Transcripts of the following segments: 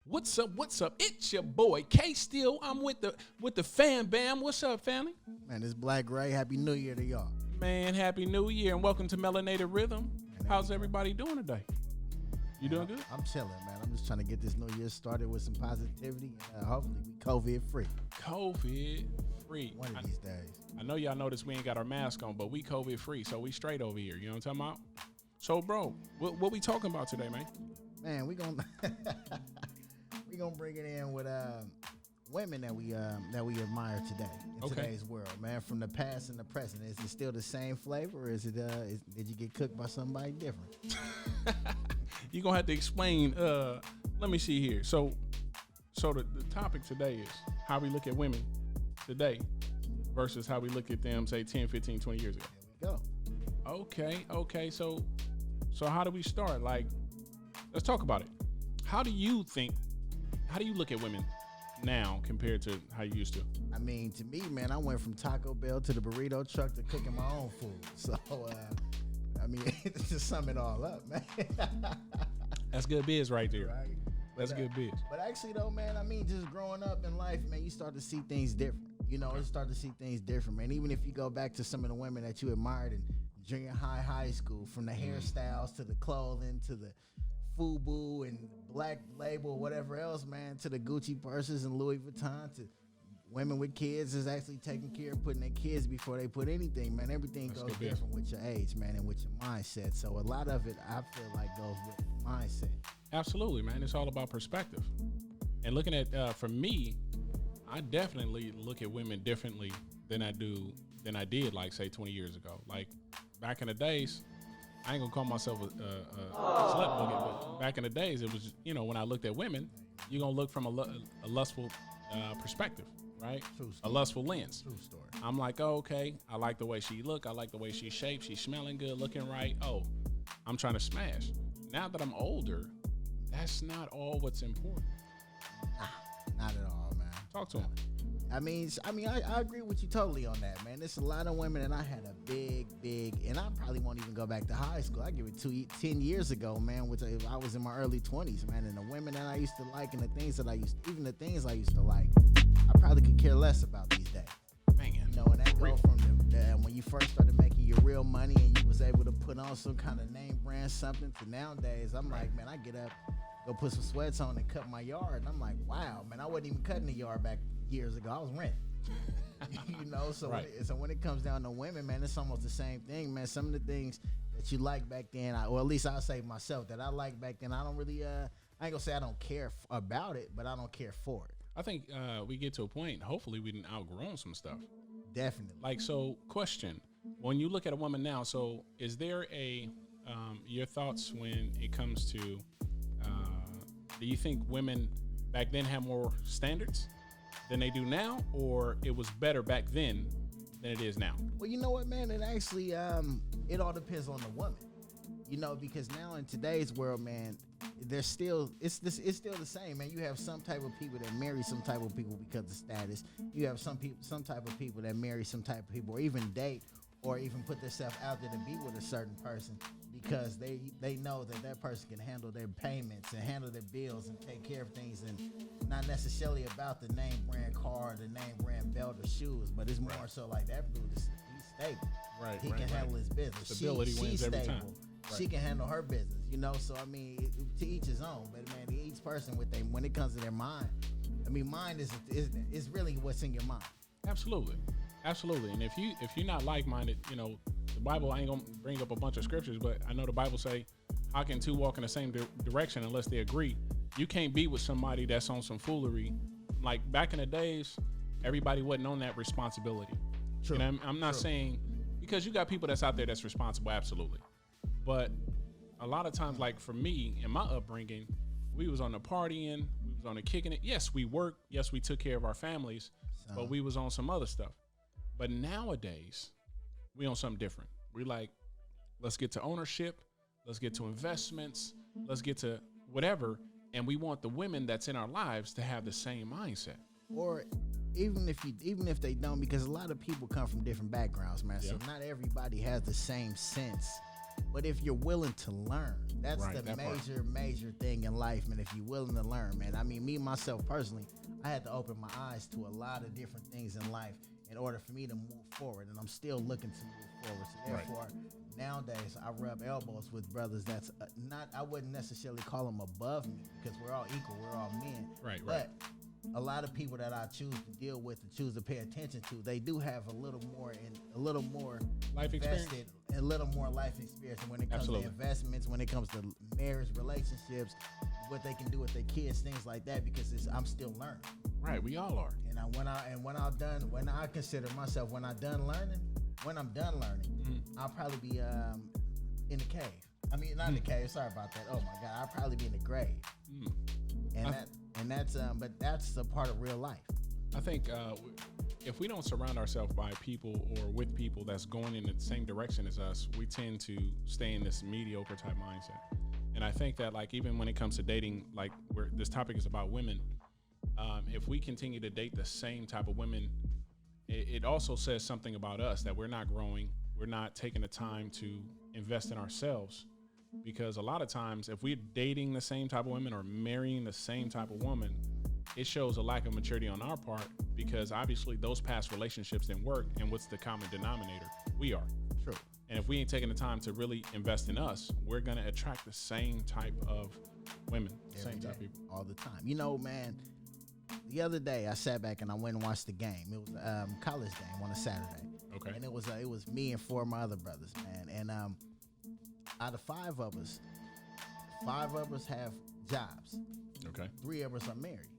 What's up? What's up? It's your boy KStill. I'm with the fam bam. What's up, family? Man, it's Black Ray. Happy New Year to y'all. Man, happy New Year and welcome to Melanated Rhythm. How's everybody doing today? You doing good? I'm chilling, man. I'm just trying to get this New Year started with some positivity. Hopefully, we COVID free. COVID free. One of these days. I know y'all noticed we ain't got our mask on, but we COVID free, so we straight over here. You know what I'm talking about? So, bro, what we talking about today, man? Man, we gonna we gonna bring it in with women that we admire today in today's world, man. From the past and the present, is it still the same flavor, or is it did you get cooked by somebody different? You're gonna have to explain. Let me see here. So the topic today is how we look at women today versus how we look at them, say 10, 15, 20 years ago. There we go. Okay. So how do we start? Like, let's talk about it. How do you look at women now compared to how you used to? I mean, to me, man, I went from Taco Bell to the burrito truck to cooking my own food. So, I mean, to sum it all up, man. That's good biz right there. Right? That's good biz. But actually, though, man, I mean, just growing up in life, man, you start to see things different. You know, you start to see things different, man. Even if you go back to some of the women that you admired in junior high school, from the hairstyles to the clothing to the FUBU and Black Label, whatever else, man, to the Gucci purses and Louis Vuitton, to women with kids is actually taking care of putting their kids before they put anything, man. Everything goes different with your age, man, and with your mindset. So a lot of it, I feel like, goes with mindset. Absolutely, man. It's all about perspective. And looking at, for me, I definitely look at women differently than I did, like, say, 20 years ago. Like, back in the days, I ain't gonna call myself a slut bucket, but back in the days, it was, you know, when I looked at women, you're gonna look from a lustful perspective, right? True story. A lustful lens. True story. I'm like, oh, okay, I like the way she look, I like the way she's shaped, she's smelling good, looking right. Oh, I'm trying to smash. Now that I'm older, that's not all what's important. Not at all, man. Talk to him. I mean, I agree with you totally on that, man. There's a lot of women, and I had a big, and I probably won't even go back to high school. I give it 10 years ago, man, which I was in my early 20s, man. And the women that I used to like and the things that even the things I used to like, I probably could care less about these days. Man. You know, and that go from when you first started making your real money and you was able to put on some kind of name brand something, to nowadays, I'm like, man, I get up, go put some sweats on and cut my yard. And I'm like, wow, man, I wasn't even cutting the yard back years ago. I was renting. You know, so right. When it comes down to women, man, it's almost the same thing, man. Some of the things that you like back then, or at least I'll say myself that I like back then, I don't really, I ain't gonna say I don't care about it, but I don't care for it. I think we get to a point, hopefully we didn't outgrown some stuff. Definitely. Like, so question, when you look at a woman now, so is there your thoughts when it comes to, do you think women back then had more standards than they do now, or it was better back then than it is now? Well, you know what, man, it actually, it all depends on the woman, you know, because now in today's world, man, it's still the same, man. You have some type of people that marry some type of people because of status. You have some type of people that marry some type of people, or even date, or even put themselves out there to be with a certain person because they know that person can handle their payments and handle their bills and take care of things, and not necessarily about the name brand car, the name brand belt or shoes, but it's more so like that dude he's stable. Right. He can handle his business. Stability wins every time. Right. She can handle her business, you know. So I mean, to each his own. But man, each person when it comes to their mind, I mean, mind is really what's in your mind. Absolutely. And if you're not like-minded, you know, the Bible, I ain't gonna bring up a bunch of scriptures, but I know the Bible say, how can two walk in the same direction unless they agree? You can't be with somebody that's on some foolery. Like back in the days, everybody wasn't on that responsibility. True. You know, I'm not saying, because you got people that's out there that's responsible, absolutely. But a lot of times, like for me, in my upbringing, we was on the partying, we was on the kicking it. Yes, we worked. Yes, we took care of our families, but we was on some other stuff. But nowadays, we on something different. We like, let's get to ownership, let's get to investments, let's get to whatever, and we want the women that's in our lives to have the same mindset. Or even if they don't, because a lot of people come from different backgrounds, man. So not everybody has the same sense But if you're willing to learn, that's Right, the that part. major thing in life, man. If you're willing to learn, man. I mean, me myself personally, I had to open my eyes to a lot of different things in life in order for me to move forward, and I'm still looking to move forward. So Right. therefore, nowadays I rub elbows with brothers that's not. I wouldn't necessarily call them above me because we're all equal. We're all men. Right, But a lot of people that I choose to deal with and choose to pay attention to, they do have a little more Life experience. invested, a little more life experience when it comes Absolutely. to investments, when it comes to marriage, relationships, what they can do with their kids, things like that. Because I'm still learning, Right, we all are. and when I consider myself when I'm done learning, I'll probably be in the cave. I mean, not in the cave. Sorry about that. Oh my God, I'll probably be in the grave. But that's a part of real life. I think if we don't surround ourselves by people or with people that's going in the same direction as us, we tend to stay in this mediocre type mindset. And I think that, like, even when it comes to dating, like where this topic is about women, if we continue to date the same type of women, it also says something about us, that we're not growing, we're not taking the time to invest in ourselves. Because a lot of times, if we're dating the same type of women or marrying the same type of woman, it shows a lack of maturity on our part, because obviously those past relationships didn't work. And what's the common denominator? We are. True. And if we ain't taking the time to really invest in us, we're going to attract the same type of women, same type of people. All the time. You know, man, the other day I sat back and I went and watched the game. It was a college game on a Saturday. Okay. And it was me and 4 of my other brothers, man. And out of 5 of us, 5 of us have jobs. Okay. 3 of us are married.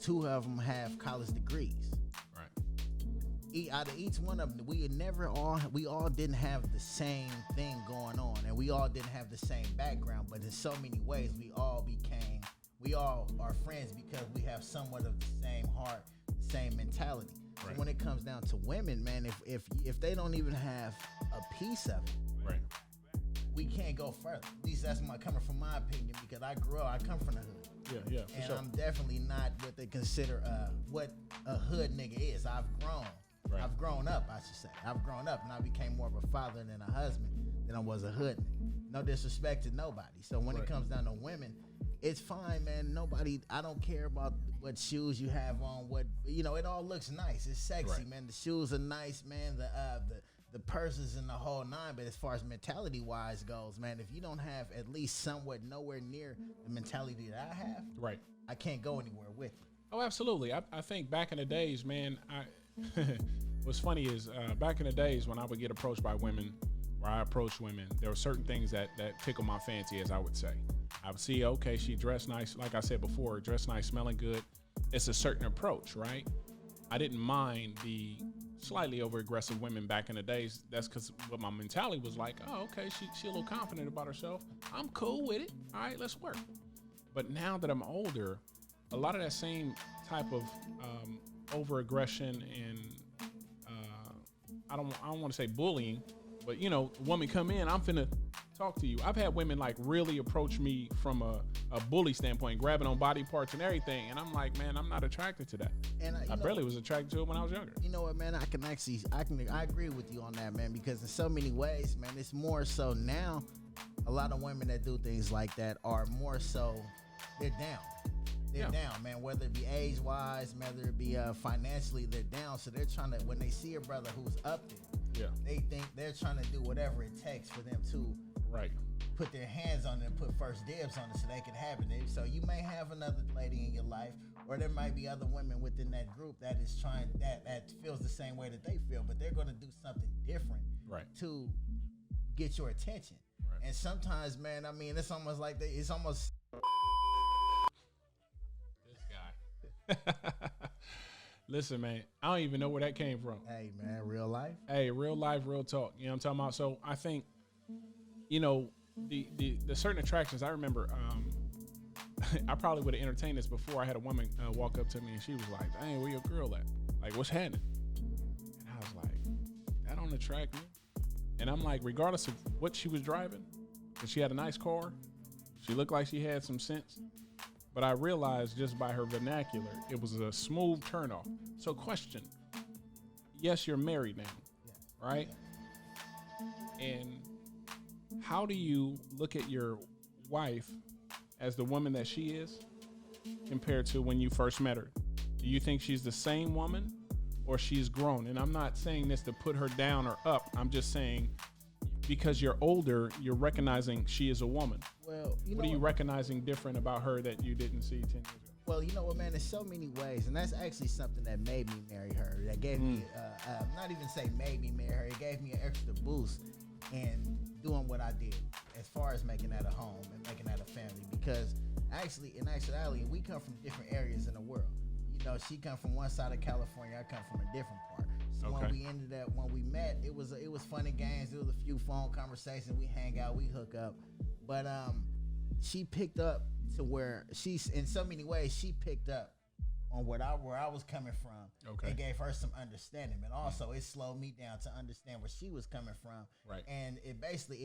2 of them have college degrees. Right. Out of each one of them, we all didn't have the same thing going on, and we all didn't have the same background. But in so many ways, we all are friends because we have somewhat of the same heart, the same mentality. Right. So when it comes down to women, man, if they don't even have a piece of it, Right. we can't go further. At least that's coming from my opinion, because I come from the hood. Yeah, for And sure. I'm definitely not what they consider what a hood nigga is. I've grown. Right. I've grown up, I should say. I've grown up, and I became more of a father than a husband than I was a hood nigga. No disrespect to nobody. So when it Right. comes down to women, it's fine, man. I don't care about what shoes you have on. It all looks nice. It's sexy, Right. man. The shoes are nice, man. The purses and the whole nine. But as far as mentality wise goes, man, if you don't have at least somewhat nowhere near the mentality that I have, Right. I can't go anywhere with you. Oh, absolutely. I think back in the days, man, what's funny is back in the days when I would get approached by women, or I approached women, there were certain things that tickle my fancy, as I would say. I would see, okay, she dressed nice. Like I said before, dressed nice, smelling good. It's a certain approach, right? I didn't mind the slightly over aggressive women back in the days. That's because what my mentality was like. Oh, okay, she a little confident about herself. I'm cool with it. All right, let's work. But now that I'm older, a lot of that same type of over aggression and I don't want to say bullying, but woman come in, I'm finna talk to you. I've had women like really approach me from a bully standpoint, grabbing on body parts and everything, and I'm like, man, I'm not attracted to that. And I barely was attracted to it when I was younger. You know what, man? I agree with you on that, man, because in so many ways, man, it's more so now. A lot of women that do things like that are more so they're down. They're down, man. Whether it be age wise, whether it be financially, they're down. So they're trying to, when they see a brother who's up there, they think they're trying to do whatever it takes for them to put their hands on it and put first dibs on it so they can have it. So you may have another lady in your life, or there might be other women within that group that is trying that feels the same way that they feel, but they're going to do something different to get your attention. Right. And sometimes, man, I mean, it's almost like it's almost this guy. Listen, man, I don't even know where that came from. Hey, man, real life. Hey, real life, real talk. You know what I'm talking about? So I think, the certain attractions, I remember, I probably would have entertained this before. I had a woman walk up to me and she was like, dang, where your girl at? Like, what's happening? And I was like, that don't attract me. And I'm like, regardless of what she was driving, because she had a nice car, she looked like she had some sense. But I realized just by her vernacular, it was a smooth turnoff. So question, yes, you're married now, right? And how do you look at your wife as the woman that she is compared to when you first met her? Do you think she's the same woman or she's grown? And I'm not saying this to put her down or up. I'm just saying because you're older, you're recognizing she is a woman. Well, what are you recognizing different about her that you didn't see 10 years ago? Well, you know what, man? There's so many ways, and that's actually something that made me marry her. That gave me, not even say made me marry her. It gave me an extra boost in doing what I did, as far as making that a home and making that a family. Because actually, in actuality, we come from different areas in the world. You know, she come from one side of California, I come from a different part. So when we met, it was fun and games. There was a few phone conversations. We hang out, we hook up, but she picked up to where she's in so many ways. She picked up on where I was coming from, and gave her some understanding. And also, it slowed me down to understand where she was coming from. Right. And it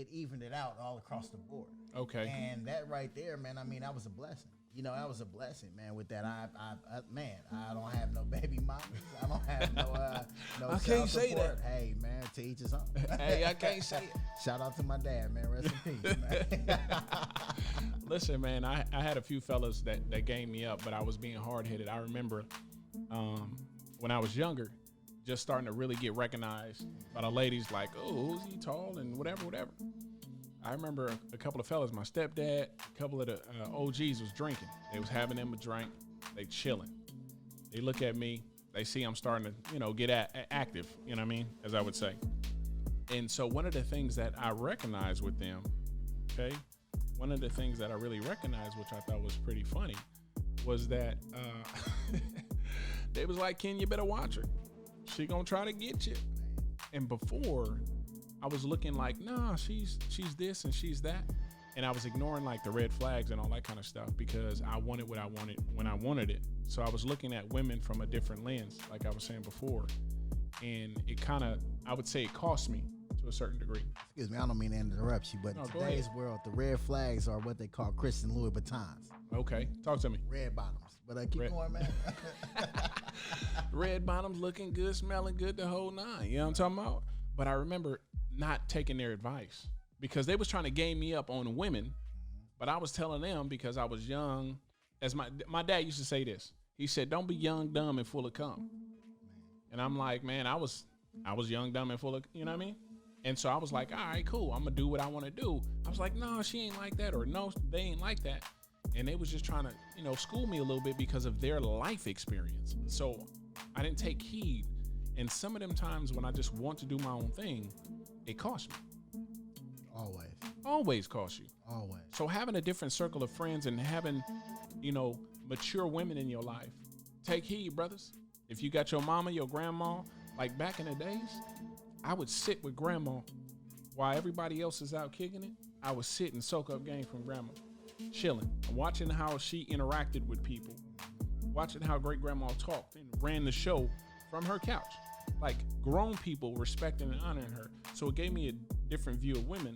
evened it out all across the board. Okay. And that right there, man. I mean, that was a blessing. You know, that was a blessing, man. With that, I don't have no baby mamas. I don't have no I can't say support. that. Hey, man, to each his own. Hey, I can't say it. Shout out to my dad, man. Rest in peace, man. Listen, man, I had a few fellas that gave me up, but I was being hard-headed. I remember when I was younger, just starting to really get recognized by the ladies like, oh, who's he tall and whatever. I remember a couple of fellas, my stepdad, a couple of the OGs was drinking. They was having them a drink. They chilling. They look at me. They see I'm starting to, get active, you know what I mean, as I would say. And so one of the things that I recognize with them, one of the things that I really recognized, which I thought was pretty funny, was that they was like, Ken, you better watch her. She gonna try to get you. And before, I was looking like, nah, she's this and she's that. And I was ignoring like the red flags and all that kind of stuff because I wanted what I wanted when I wanted it. So I was looking at women from a different lens, like I was saying before. And it kind of, I would say it cost me to a certain degree. Excuse me, I don't mean to interrupt you, but in today's world, the red flags are what they call Christian Louis Vuittons. Okay, talk to me. Red bottoms. But keep going, man. Red bottoms looking good, smelling good, the whole nine. You know what I'm talking about? But I remember not taking their advice because they was trying to game me up on women, but I was telling them because I was young. As my dad used to say this. He said, don't be young, dumb, and full of cum. And I'm like, man, I was young, dumb, and full of, you know what I mean? And so I was like, all right, cool. I'm going to do what I want to do. I was like, no, she ain't like that, or no, they ain't like that. And they was just trying to, school me a little bit because of their life experience. So I didn't take heed. And some of them times when I just want to do my own thing, it costs me. Always costs you. Always. So having a different circle of friends and having, mature women in your life, take heed, brothers. If you got your mama, your grandma, like back in the days, I would sit with grandma while everybody else is out kicking it. I would sit and soak up game from grandma, chilling, watching how she interacted with people, watching how great grandma talked and ran the show from her couch. Like grown people respecting and honoring her. So it gave me a different view of women,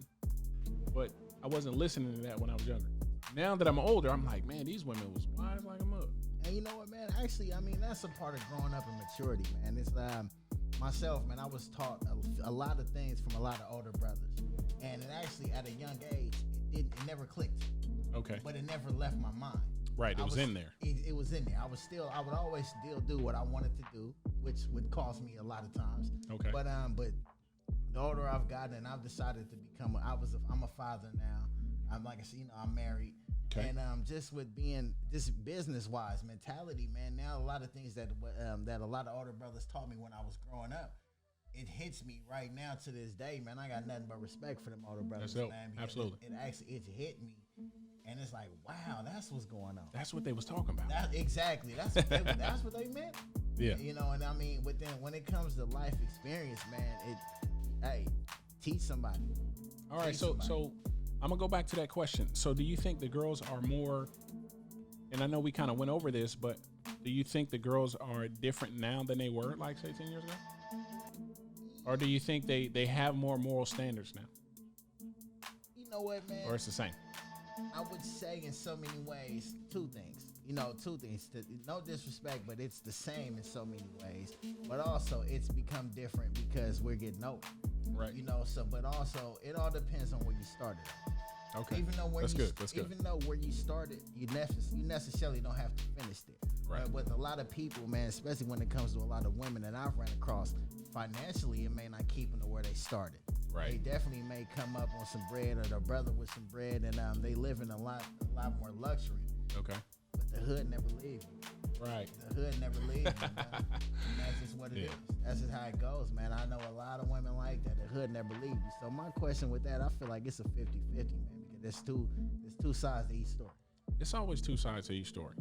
but I wasn't listening to that when I was younger. Now that I'm older, I'm like, man, these women was wise like a mug. And you know what, man? Actually, I mean, that's a part of growing up and maturity, man. It's myself, man, I was taught a lot of things from a lot of older brothers. And it actually, at a young age, it never clicked. Okay. But it never left my mind. Right, it was in there. It was in there. I would always still do what I wanted to do, which would cost me a lot of times. Okay. But the older I've gotten, and I've decided to become I'm a father now. I'm like I said, I'm married. Okay. And just with being this business-wise mentality, man, now a lot of things that a lot of older brothers taught me when I was growing up, it hits me right now to this day, man. I got nothing but respect for them older brothers, man. Absolutely. It hit me. And it's like, wow, that's what's going on. That's what they was talking about. Exactly. That's what they meant. Yeah. And I mean, when it comes to life experience, man, teach somebody. All right, so I'm gonna go back to that question. So do you think the girls are more, and I know we kind of went over this, but do you think the girls are different now than they were, like, say, 10 years ago? Or do you think they have more moral standards now? You know what, man? Or it's the same? I would say in so many ways, two things. No disrespect, but it's the same in so many ways. But also, it's become different because we're getting older. Right. You know, so but also it all depends on where you started at. Okay. Even though where That's you good. That's good. even though where you started, you necessarily don't have to finish there. Right. But with a lot of people, man, especially when it comes to a lot of women that I've ran across, financially it may not keep them to where they started. Right. They definitely may come up on some bread, or their brother with some bread, and they live in a lot more luxury. Okay. But the hood never leave you. Right. The hood never leaves you, man. And that's just what it is. That's just how it goes, man. I know a lot of women like that. The hood never leaves you. So my question with that, I feel like it's a 50-50, man, because there's two sides to each story. It's always two sides to each story.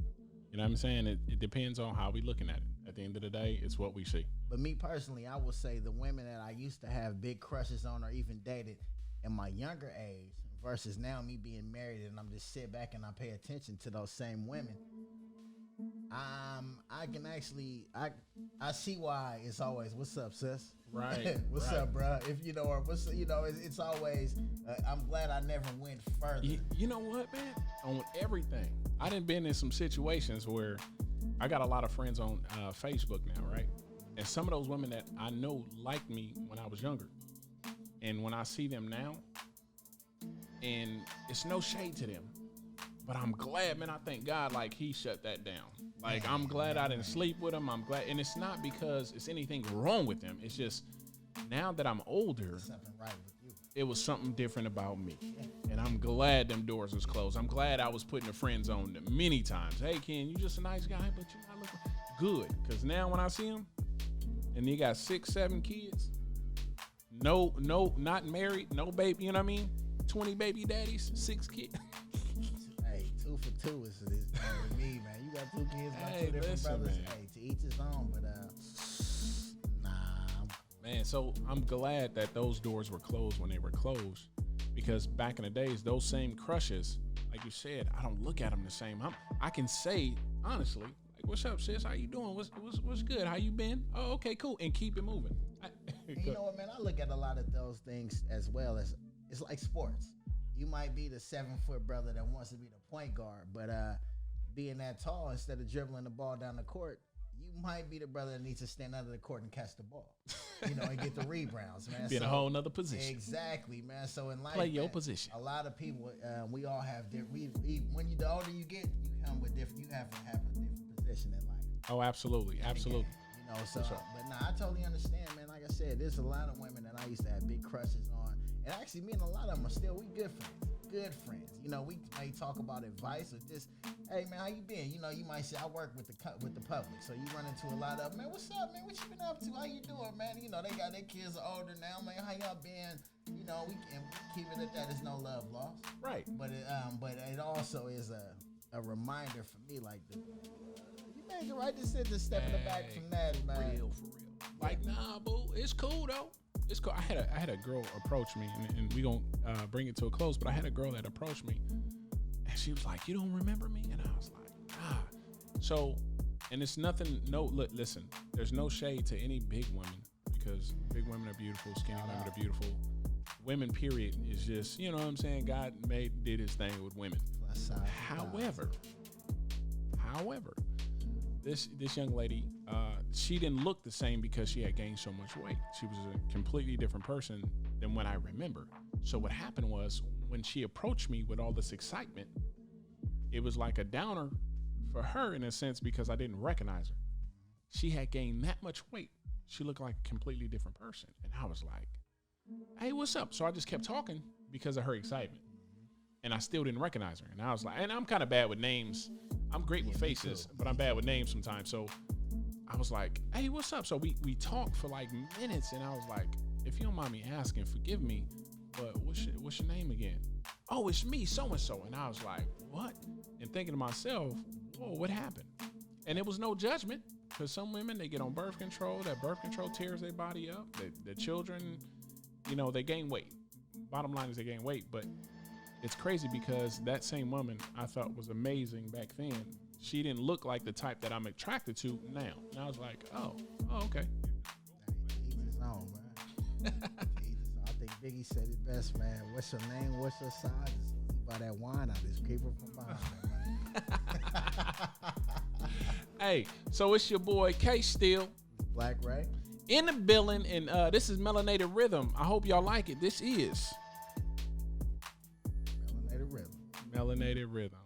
You know what I'm saying? It depends on how we looking at it. At the end of the day, it's what we see. But me personally, I will say the women that I used to have big crushes on or even dated in my younger age versus now me being married and I'm just sit back and I pay attention to those same women. I can actually I see why it's always what's up, sis? Right. What's up, bro? If you know, or what's it's always I'm glad I never went further. You know what, man? On everything, I done been in some situations where I got a lot of friends on Facebook now, right? And some of those women that I know liked me when I was younger, and when I see them now, and it's no shade to them, but I'm glad, man. I thank God, like he shut that down. Like I'm glad I didn't sleep with them. I'm glad, and it's not because it's anything wrong with them. It's just now that I'm older, Something right with you. it was something different about me. And I'm glad them doors was closed. I'm glad I was putting the friends on many times. Hey, Ken, you just a nice guy, but you're not looking good. Because now when I see him, and he got 6, 7 kids, no, not married, no baby, you know what I mean? 20 baby daddies, 6 kids. Hey, 2 for 2 is with me, man. You got 2 kids, got Hey, 2 different listen, brothers. man. Hey, to each his own, but Man, so I'm glad that those doors were closed when they were closed, because back in the days, those same crushes, like you said, I don't look at them the same. I can say honestly, like, "What's up, sis? How you doing? What's good? How you been? Oh, okay, cool," and keep it moving. And you know what, man? I look at a lot of those things as well as it's like sports. You might be the 7-foot brother that wants to be the point guard, but being that tall, instead of dribbling the ball down the court, you might be the brother that needs to stand under the court and catch the ball, and get the rebounds, man. Be in a whole nother position. Exactly, man. So in life, Play your man, position. A lot of people, we all have different. When the older you get, you come with different. You have to have a different position in life. Oh, absolutely, absolutely. So, but nah, I totally understand, man. Like I said, there's a lot of women that I used to have big crushes on, and actually, me and a lot of them are still good friends. We may talk about advice or just, hey man, how you been? You might say I work with the public, so you run into a lot of, man, what's up, man? What you been up to? How you doing, man? They got their kids are older now, man. How y'all been? We can keep it at that. There's no love lost, Right. But it also is a reminder for me, like you made the right decision stepping back from that, man. Real for real. Like, nah, boo, it's cool though. It's cool. I had a girl approach me, and we gonna bring it to a close. But I had a girl that approached me, and she was like, "You don't remember me?" And I was like, "Nah." So, and it's nothing. No, listen. There's no shade to any big women, because big women are beautiful, skinny women are beautiful. Women, period, is just, you know what I'm saying. God did His thing with women. However, this young lady, she didn't look the same because she had gained so much weight. She was a completely different person than when I remember. So what happened was, when she approached me with all this excitement, it was like a downer for her in a sense, because I didn't recognize her. She had gained that much weight. She looked like a completely different person. And I was like, "Hey, what's up?" So I just kept talking because of her excitement. And I still didn't recognize her. And I was like, and I'm kind of bad with names. I'm great with faces, but I'm bad with names sometimes. So I was like, "Hey, what's up?" So we talked for like minutes, and I was like, "If you don't mind me asking, forgive me, but what's your name again?" "Oh, it's me, so-and-so." And I was like, "What?" And thinking to myself, whoa, what happened? And it was no judgment, because some women, they get on birth control. That birth control tears their body up. The children, they gain weight. Bottom line is they gain weight, but it's crazy because that same woman I thought was amazing back then, she didn't look like the type that I'm attracted to now. And I was like, oh, okay. Each his own, man. I think Biggie said it best, man. What's your name? What's your size? You buy that wine out, just keep it from behind, man. Hey, so it's your boy KStill. Black Ray. in the building, and this is Melanated Rhythm. I hope y'all like it. This is Melanated Rhythm. Melanated Rhythm.